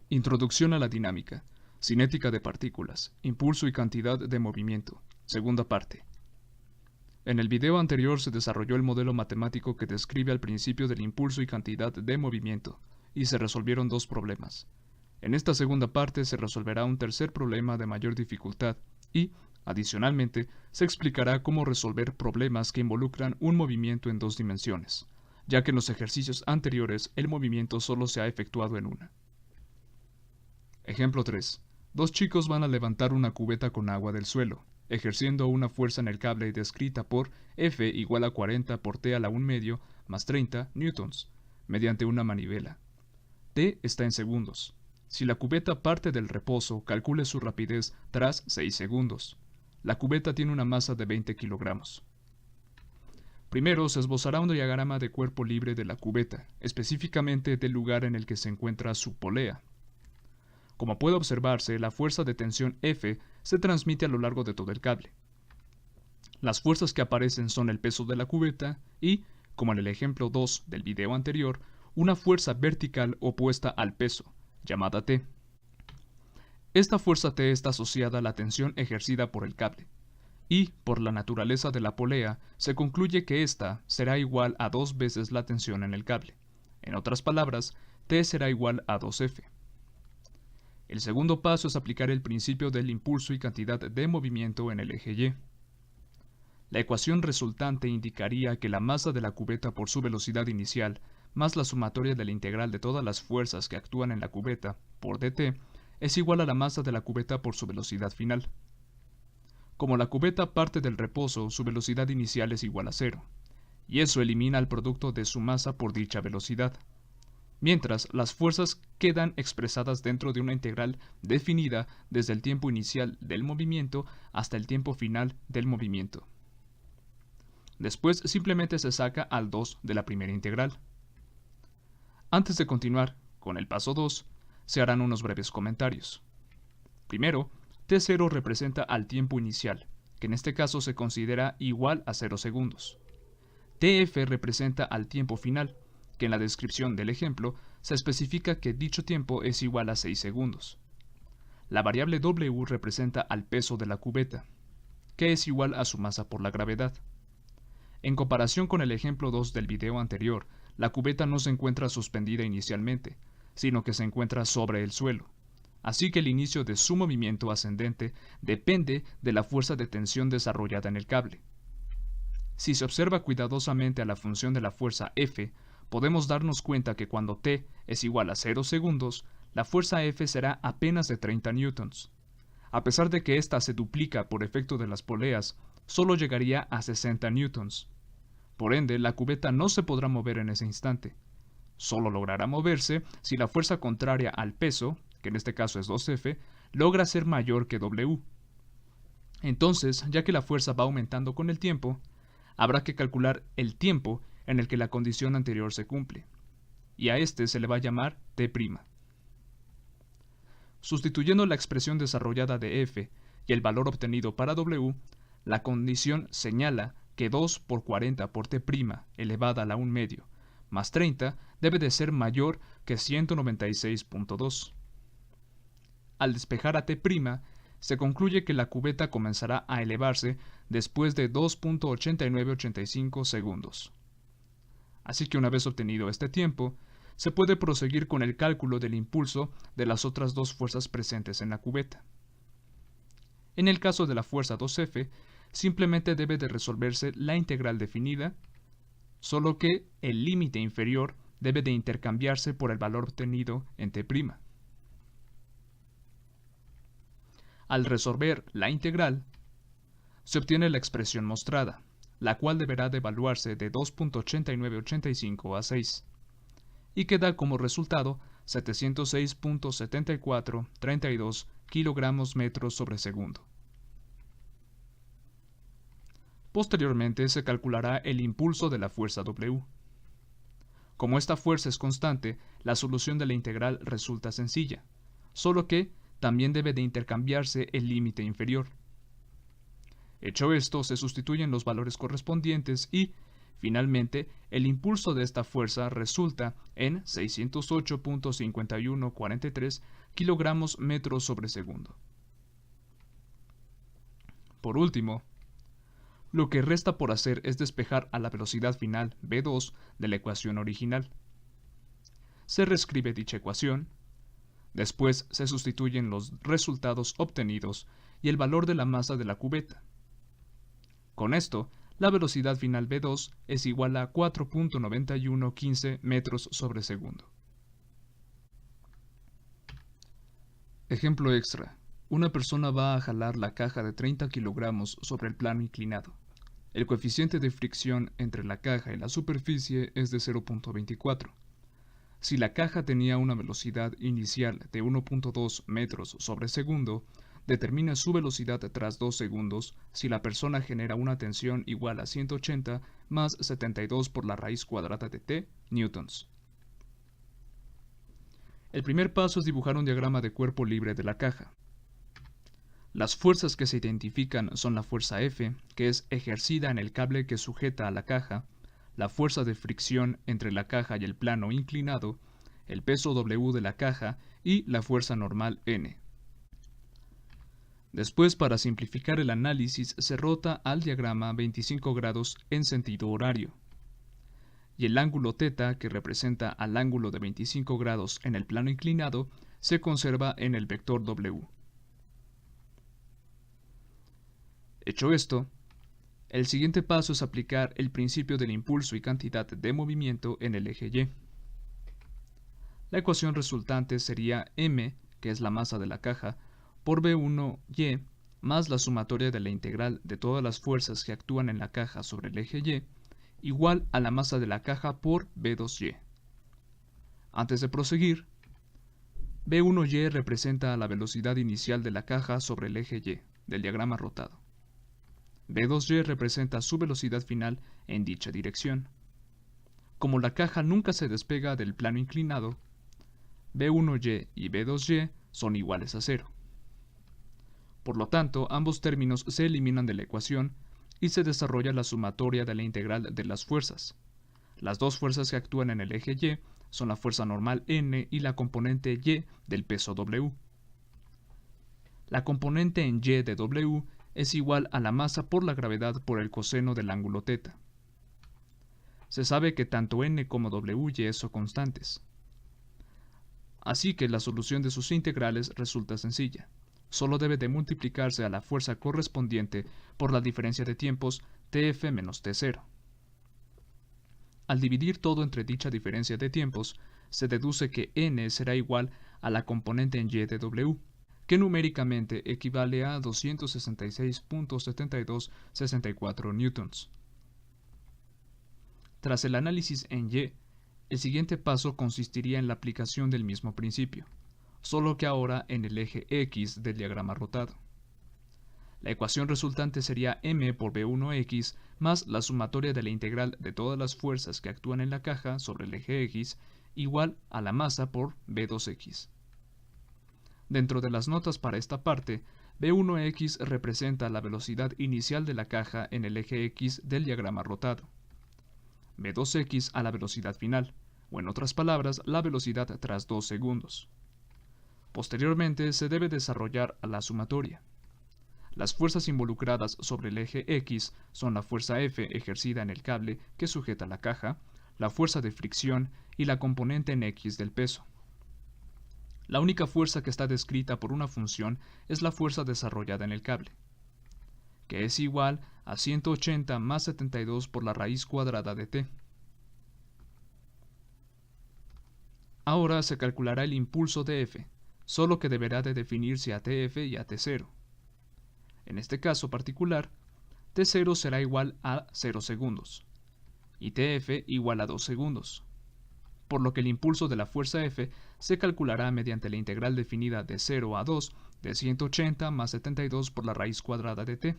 Introducción a la dinámica, cinética de partículas, impulso y cantidad de movimiento. Segunda parte. En el video anterior se desarrolló el modelo matemático que describe al principio del impulso y cantidad de movimiento, y se resolvieron dos problemas. En esta segunda parte se resolverá un tercer problema de mayor dificultad y, adicionalmente, se explicará cómo resolver problemas que involucran un movimiento en dos dimensiones, ya que en los ejercicios anteriores el movimiento solo se ha efectuado en una. Ejemplo 3. Dos chicos van a levantar una cubeta con agua del suelo, ejerciendo una fuerza en el cable descrita por F igual a 40 por T a la 1 medio más 30 newtons, mediante una manivela. T está en segundos. Si la cubeta parte del reposo, calcule su rapidez tras 6 segundos. La cubeta tiene una masa de 20 kilogramos. Primero se esbozará un diagrama de cuerpo libre de la cubeta, específicamente del lugar en el que se encuentra su polea. Como puede observarse, la fuerza de tensión F se transmite a lo largo de todo el cable. Las fuerzas que aparecen son el peso de la cubeta y, como en el ejemplo 2 del video anterior, una fuerza vertical opuesta al peso, llamada T. Esta fuerza T está asociada a la tensión ejercida por el cable, y, por la naturaleza de la polea, se concluye que ésta será igual a 2 veces la tensión en el cable. En otras palabras, T será igual a 2F. El segundo paso es aplicar el principio del impulso y cantidad de movimiento en el eje Y. La ecuación resultante indicaría que la masa de la cubeta por su velocidad inicial, más la sumatoria de la integral de todas las fuerzas que actúan en la cubeta, por dt, es igual a la masa de la cubeta por su velocidad final. Como la cubeta parte del reposo, su velocidad inicial es igual a 0, y eso elimina el producto de su masa por dicha velocidad. Mientras, las fuerzas quedan expresadas dentro de una integral definida desde el tiempo inicial del movimiento hasta el tiempo final del movimiento. Después simplemente se saca al 2 de la primera integral. Antes de continuar con el paso 2, se harán unos breves comentarios. Primero, T0 representa al tiempo inicial, que en este caso se considera igual a 0 segundos. TF representa al tiempo final, que en la descripción del ejemplo se especifica que dicho tiempo es igual a 6 segundos. La variable W representa al peso de la cubeta, que es igual a su masa por la gravedad. En comparación con el ejemplo 2 del video anterior, la cubeta no se encuentra suspendida inicialmente, sino que se encuentra sobre el suelo, así que el inicio de su movimiento ascendente depende de la fuerza de tensión desarrollada en el cable. Si se observa cuidadosamente a la función de la fuerza F, podemos darnos cuenta que cuando T es igual a 0 segundos, la fuerza F será apenas de 30 newtons. A pesar de que ésta se duplica por efecto de las poleas, solo llegaría a 60 newtons. Por ende, la cubeta no se podrá mover en ese instante. Solo logrará moverse si la fuerza contraria al peso, que en este caso es 2F, logra ser mayor que W. Entonces, ya que la fuerza va aumentando con el tiempo, habrá que calcular el tiempo en el que la condición anterior se cumple, y a este se le va a llamar T'. Sustituyendo la expresión desarrollada de F y el valor obtenido para W, la condición señala que 2 por 40 por T' elevada a la 1 medio más 30 debe de ser mayor que 196.2. Al despejar a T', se concluye que la cubeta comenzará a elevarse después de 2.8985 segundos. Así que una vez obtenido este tiempo, se puede proseguir con el cálculo del impulso de las otras dos fuerzas presentes en la cubeta. En el caso de la fuerza 2F, simplemente debe de resolverse la integral definida, solo que el límite inferior debe de intercambiarse por el valor obtenido en T'. Al resolver la integral, se obtiene la expresión mostrada, la cual deberá de evaluarse de 2.8985 a 6, y que da como resultado 706.7432 kilogramos metros sobre segundo. Posteriormente se calculará el impulso de la fuerza W. Como esta fuerza es constante, la solución de la integral resulta sencilla, solo que también debe de intercambiarse el límite inferior. Hecho esto, se sustituyen los valores correspondientes y, Finalmente, el impulso de esta fuerza resulta en 608.5143 kilogramos metros sobre segundo. Por último, lo que resta por hacer es despejar a la velocidad final v2 de la ecuación original. Se reescribe dicha ecuación, después se sustituyen los resultados obtenidos y el valor de la masa de la cubeta. Con esto, la velocidad final v2 es igual a 4.9115 metros sobre segundo. Ejemplo extra. Una persona va a jalar la caja de 30 kilogramos sobre el plano inclinado. El coeficiente de fricción entre la caja y la superficie es de 0.24. Si la caja tenía una velocidad inicial de 1.2 metros sobre segundo, determina su velocidad tras 2 segundos si la persona genera una tensión igual a 180 más 72 por la raíz cuadrada de t newtons. El primer paso es dibujar un diagrama de cuerpo libre de la caja. Las fuerzas que se identifican son la fuerza F, que es ejercida en el cable que sujeta a la caja, la fuerza de fricción entre la caja y el plano inclinado, el peso W de la caja y la fuerza normal N. Después, para simplificar el análisis, se rota al diagrama 25 grados en sentido horario. Y el ángulo θ, que representa al ángulo de 25 grados en el plano inclinado, se conserva en el vector W. Hecho esto, el siguiente paso es aplicar el principio del impulso y cantidad de movimiento en el eje Y. La ecuación resultante sería m, que es la masa de la caja, por v1y más la sumatoria de la integral de todas las fuerzas que actúan en la caja sobre el eje Y, igual a la masa de la caja por v2y. Antes de proseguir, v1y representa la velocidad inicial de la caja sobre el eje Y del diagrama rotado. v2y representa su velocidad final en dicha dirección. Como la caja nunca se despega del plano inclinado, v1y y v2y son iguales a 0. Por lo tanto, ambos términos se eliminan de la ecuación y se desarrolla la sumatoria de la integral de las fuerzas. Las dos fuerzas que actúan en el eje Y son la fuerza normal N y la componente Y del peso W. La componente en Y de W es igual a la masa por la gravedad por el coseno del ángulo θ. Se sabe que tanto N como WY son constantes. Así que la solución de sus integrales resulta sencilla. Solo debe de multiplicarse a la fuerza correspondiente por la diferencia de tiempos Tf menos T0. Al dividir todo entre dicha diferencia de tiempos, se deduce que N será igual a la componente en Y de W, que numéricamente equivale a 266.7264 newtons. Tras el análisis en Y, el siguiente paso consistiría en la aplicación del mismo principio, solo que ahora en el eje X del diagrama rotado. La ecuación resultante sería m por v1x más la sumatoria de la integral de todas las fuerzas que actúan en la caja sobre el eje X igual a la masa por v2x. Dentro de las notas para esta parte, v1x representa la velocidad inicial de la caja en el eje X del diagrama rotado, v2x a la velocidad final, o en otras palabras, la velocidad tras 2 segundos. Posteriormente se debe desarrollar la sumatoria. Las fuerzas involucradas sobre el eje X son la fuerza F ejercida en el cable que sujeta la caja, la fuerza de fricción y la componente en X del peso. La única fuerza que está descrita por una función es la fuerza desarrollada en el cable, que es igual a 180 más 72 por la raíz cuadrada de t. Ahora se calculará el impulso de F, solo que deberá de definirse a Tf y a T0. En este caso particular, T0 será igual a 0 segundos y Tf igual a 2 segundos, por lo que el impulso de la fuerza F se calculará mediante la integral definida de 0 a 2 de 180 más 72 por la raíz cuadrada de t.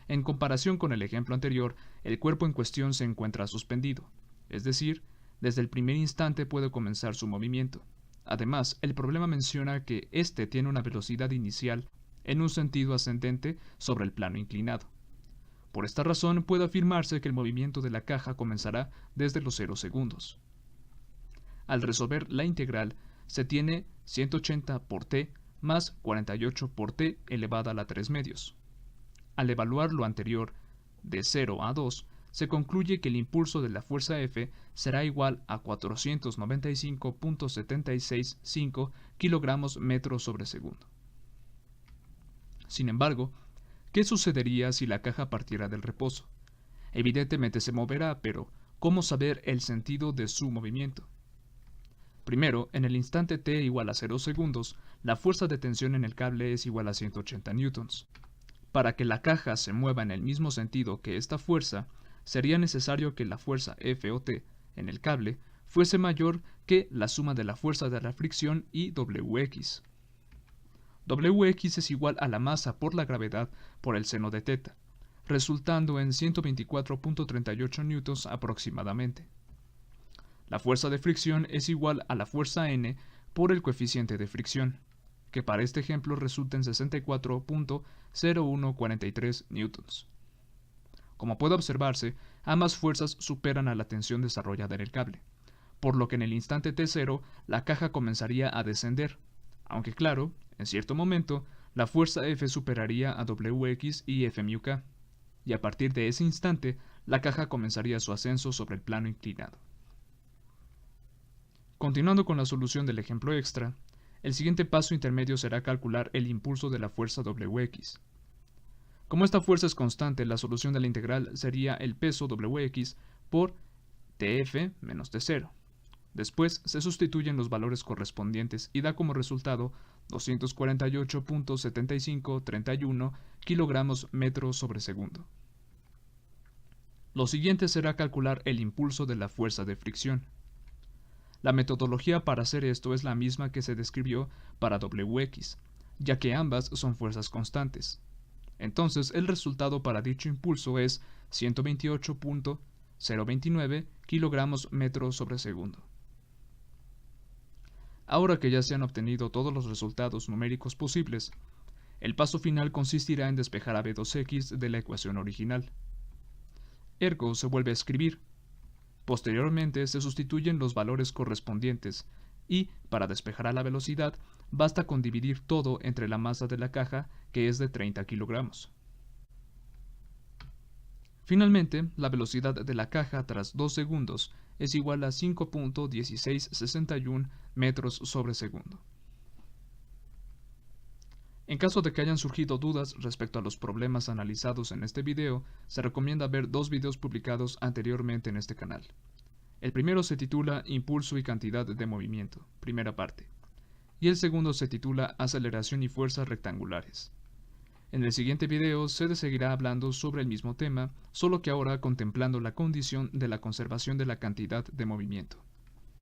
En comparación con el ejemplo anterior, el cuerpo en cuestión se encuentra suspendido, es decir, desde el primer instante puede comenzar su movimiento. Además, el problema menciona que éste tiene una velocidad inicial en un sentido ascendente sobre el plano inclinado. Por esta razón puede afirmarse que el movimiento de la caja comenzará desde los 0 segundos. Al resolver la integral, se tiene 180 por t más 48 por t elevada a la 3 medios. Al evaluar lo anterior, de 0 a 2, se concluye que el impulso de la fuerza F será igual a 495.765 kilogramos metros sobre segundo. Sin embargo, ¿qué sucedería si la caja partiera del reposo? Evidentemente se moverá, pero ¿cómo saber el sentido de su movimiento? Primero, en el instante t igual a 0 segundos, la fuerza de tensión en el cable es igual a 180 newtons. Para que la caja se mueva en el mismo sentido que esta fuerza, sería necesario que la fuerza F o T en el cable fuese mayor que la suma de la fuerza de la fricción y Wx. Wx es igual a la masa por la gravedad por el seno de θ, resultando en 124.38 newtons aproximadamente. La fuerza de fricción es igual a la fuerza N por el coeficiente de fricción, que para este ejemplo resulta en 64.0143 newtons. Como puede observarse, ambas fuerzas superan a la tensión desarrollada en el cable, por lo que en el instante t0 la caja comenzaría a descender, aunque claro, en cierto momento, la fuerza F superaría a Wx y Fμk, y a partir de ese instante, la caja comenzaría su ascenso sobre el plano inclinado. Continuando con la solución del ejemplo extra, el siguiente paso intermedio será calcular el impulso de la fuerza Wx. Como esta fuerza es constante, la solución de la integral sería el peso Wx por Tf menos T0. Después se sustituyen los valores correspondientes y da como resultado 248.7531 kilogramos metros sobre segundo. Lo siguiente será calcular el impulso de la fuerza de fricción. La metodología para hacer esto es la misma que se describió para Wx, ya que ambas son fuerzas constantes. Entonces, el resultado para dicho impulso es 128.029 kilogramos metros sobre segundo. Ahora que ya se han obtenido todos los resultados numéricos posibles, el paso final consistirá en despejar a B2x de la ecuación original. Ergo se vuelve a escribir. Posteriormente se sustituyen los valores correspondientes y, para despejar a la velocidad, basta con dividir todo entre la masa de la caja, que es de 30 kilogramos. Finalmente, la velocidad de la caja tras 2 segundos es igual a 5.1661 metros sobre segundo. En caso de que hayan surgido dudas respecto a los problemas analizados en este video, se recomienda ver dos videos publicados anteriormente en este canal. El primero se titula Impulso y cantidad de movimiento, primera parte, y el segundo se titula Aceleración y fuerzas rectangulares. En el siguiente video se seguirá hablando sobre el mismo tema, solo que ahora contemplando la condición de la conservación de la cantidad de movimiento.